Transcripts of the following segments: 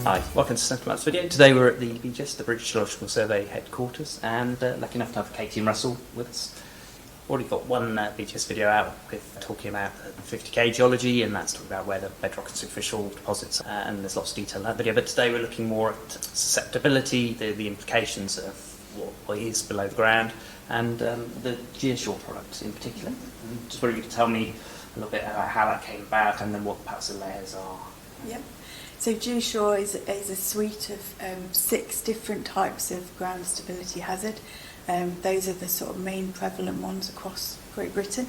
Hi, welcome to Centremaps video. Today we're at the BGS, the British Geological Survey headquarters, and lucky enough to have Katy and Russell with us. Already got one BGS video out with talking about 50k geology, and that's talking about where the bedrock and superficial deposits are, and there's lots of detail in that video. But today we're looking more at susceptibility, the implications of what is below the ground, and the GeoSure product in particular. And just wonder if you could tell me a little bit about how that came about, and then what perhaps the layers are. Yep. So GeoSure is a suite of 6 different types of ground stability hazard. Those are the sort of main prevalent ones across Great Britain,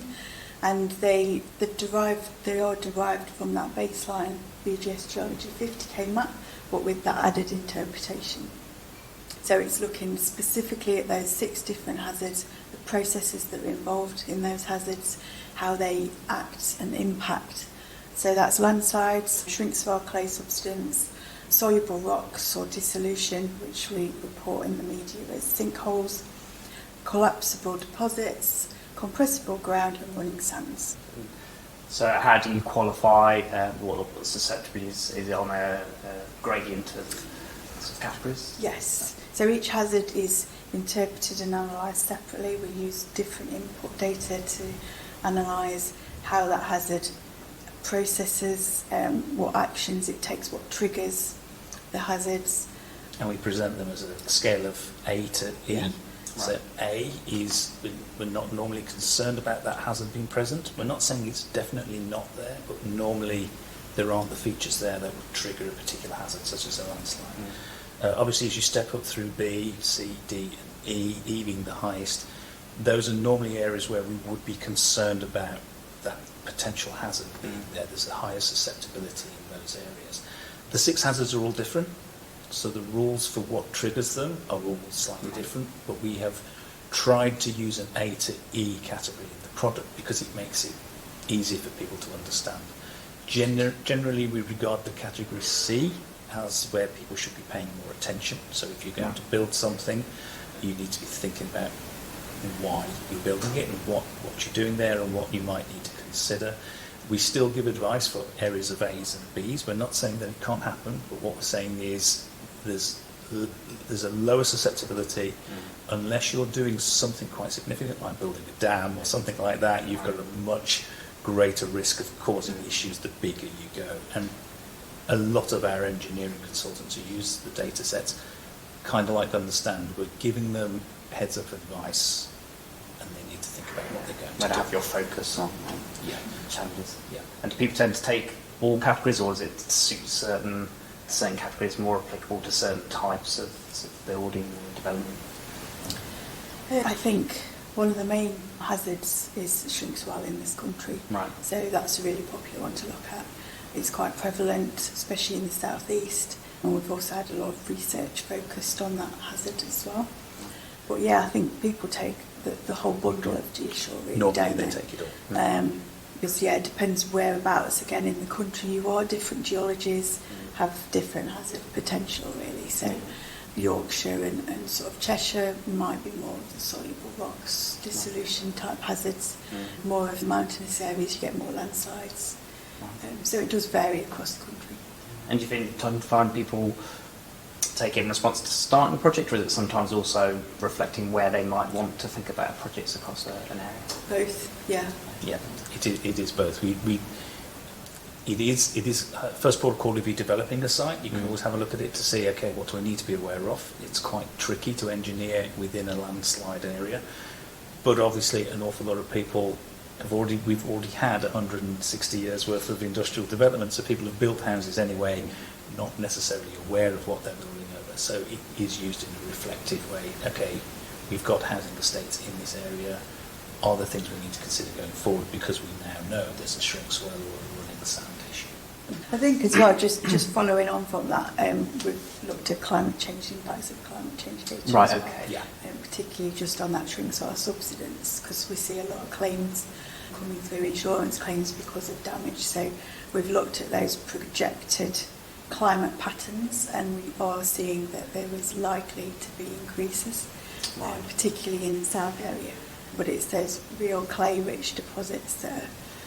and they are derived from that baseline BGS Geology 50k map, but with that added interpretation. So it's looking specifically at those 6 different hazards, the processes that are involved in those hazards, how they act and impact. So that's landslides, shrinks-swell clay substance, soluble rocks or dissolution, which we report in the media as sinkholes, collapsible deposits, compressible ground and running sands. So how do you qualify what susceptibility is? Is it on a gradient of categories? Yes. So each hazard is interpreted and analysed separately. We use different input data to analyse how that hazard processes, what actions it takes, what triggers the hazards. And we present them as a scale of A to E. Yeah. So Right. A is, we're not normally concerned about that hazard being present. We're not saying it's definitely not there, but normally there aren't the features there that would trigger a particular hazard, such as a landslide. Obviously, as you step up through B, C, D and E being the highest, those are normally areas where we would be concerned about that potential hazard being there. There's a higher susceptibility in those areas. The 6 hazards are all different, so the rules for what triggers them are all slightly different, but we have tried to use an A to E category in the product because it makes it easy for people to understand. Generally, we regard the category C as where people should be paying more attention. So if you're going to build something, you need to be thinking about why you're building it and what you're doing there and what you might need to consider. We still give advice for areas of A's and B's. We're not saying that it can't happen, but what we're saying is there's a lower susceptibility unless you're doing something quite significant like building a dam or something like that. You've got a much greater risk of causing issues the bigger you go. And a lot of our engineering consultants who use the data sets kind of like to understand we're giving them heads up advice, and they need to think about what they're going to Where do. to have your focus on challenges. Yeah. And do people tend to take all categories, or does it suit certain categories more applicable to certain types of building and development? I think one of the main hazards is shrink-swell in this country. Right. So that's a really popular one to look at. It's quite prevalent, especially in the southeast, and we've also had a lot of research focused on that hazard as well. But yeah, I think people take the whole bundle of GeoSure, really, Normally don't they take it all. Because it depends whereabouts again in the country you are. Different geologies have different hazard potential, really. So Yorkshire and sort of Cheshire might be more of the soluble rocks, dissolution type hazards. More of the mountainous areas, you get more landslides. So it does vary across the country. And do you think trying to find people take it in response to starting the project, or is it sometimes also reflecting where they might want to think about projects across an area? Both, yeah. Yeah, it is both. It is first protocol if you're developing a site. You can always have a look at it to see, okay, what do I need to be aware of? It's quite tricky to engineer within a landslide area, but obviously an awful lot of people we've already had 160 years worth of industrial development, so people have built houses anyway, not necessarily aware of what they're building over. So it is used in a reflective way. Okay, we've got housing estates in this area. Are there things we need to consider going forward because we now know there's a shrink swell or a running sand issue? I think as well, just following on from that, we've looked at climate change, impacts of climate change data. Right, as well, okay. Yeah. Particularly just on that shrink swell subsidence, because we see a lot of claims coming through, insurance claims because of damage. So we've looked at those projected climate patterns, and we are seeing that there is likely to be increases, particularly in the south area. But it's those real clay-rich deposits that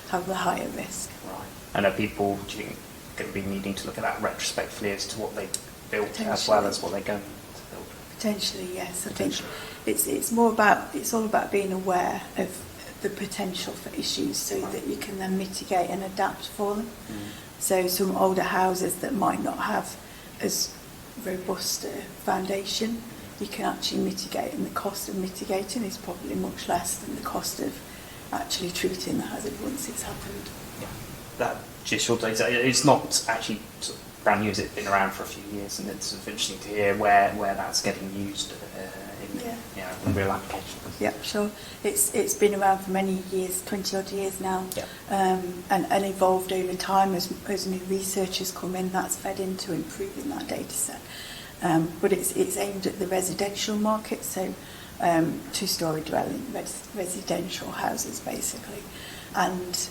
have the higher risk. Right. And are people, do you think, going to be needing to look at that retrospectively as to what they built as Potentially. well as what they're going to build. Potentially, yes. I think Potentially. it's all about being aware of the potential for issues so that you can then mitigate and adapt for them. So some older houses that might not have as robust a foundation, you can actually mitigate, and the cost of mitigating is probably much less than the cost of actually treating the hazard once it's happened. Yeah. That GeoSure data, it's not actually sort of brand new, it's been around for a few years, and it's sort of interesting to hear where that's getting used in real applications. Yeah, sure. It's been around for many years, 20 odd years now, and evolved over time as new research has come in. That's fed into improving that data set. But it's aimed at the residential market, so two-storey dwelling residential houses basically, and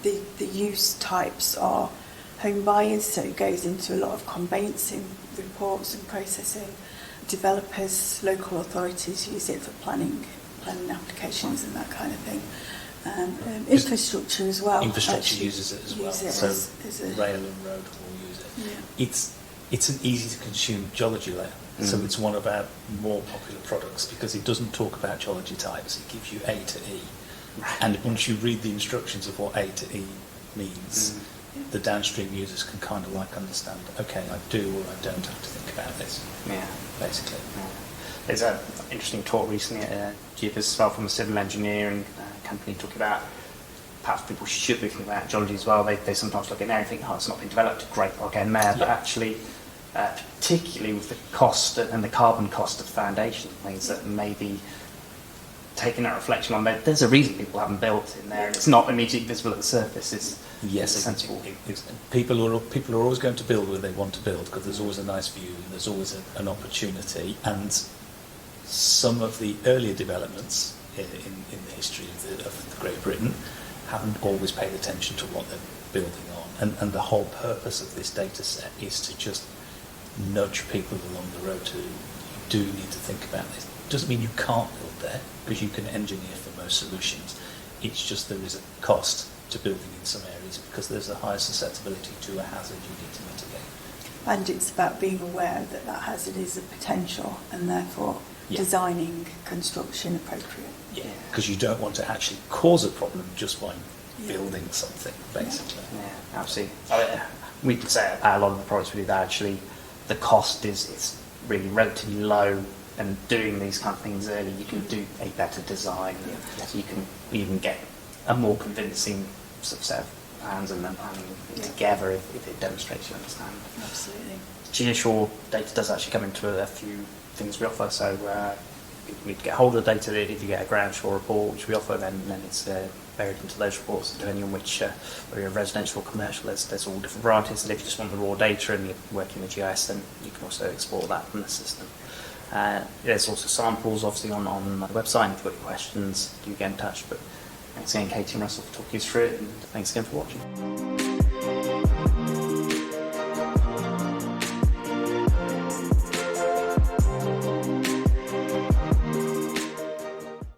the use types are home buyers, so it goes into a lot of conveyancing reports and processing. Developers, local authorities use it for planning applications and that kind of thing. Infrastructure as well. Infrastructure uses it as well. So as a rail and road will use it. Yeah. It's an easy to consume geology layer. So it's one of our more popular products because it doesn't talk about geology types. It gives you A to E. And once you read the instructions of what A to E means, the downstream users can kind of like understand, okay, I do or I don't have to think about this. Yeah. Basically. Yeah. There's an interesting talk recently at GeoSure as well from a civil engineering company talking about perhaps people should be thinking about geology as well. They sometimes look at it and think, oh, it's not been developed, great, I'll get in there. But actually, particularly with the cost and the carbon cost of foundation things that maybe taking that reflection on, there's a reason people haven't built in there, and it's not immediately visible at the surface. Yes, sensible. People are always going to build where they want to build because there's always a nice view and there's always an opportunity. And some of the earlier developments in the history of Great Britain haven't always paid attention to what they're building on. And the whole purpose of this data set is to just nudge people along the road to, you do need to think about this. Doesn't mean you can't build there because you can engineer for most solutions. It's just there is a cost to building in some areas because there's a higher susceptibility to a hazard you need to mitigate. And it's about being aware that that hazard is a potential and therefore designing construction appropriate. Yeah, because you don't want to actually cause a problem just by building something, basically. Yeah, absolutely. We could say a lot of the products we do that actually the cost is really relatively low, and doing these kind of things early, you can do a better design. You can even get a more convincing sort of set of plans and then planning together if it demonstrates you understand. Absolutely. GeoSure data does actually come into a few things we offer, so people need to get hold of the data. If you get a ground shore report, which we offer, then it's buried into those reports, depending on which, whether you're residential or commercial, there's all different varieties. And if you just want the raw data and you're working with GIS, then you can also export that from the system. There's also samples, obviously, on the website. If you've got any questions, do get in touch. But thanks again, Katy and Russell, for talking us through it, and thanks again for watching.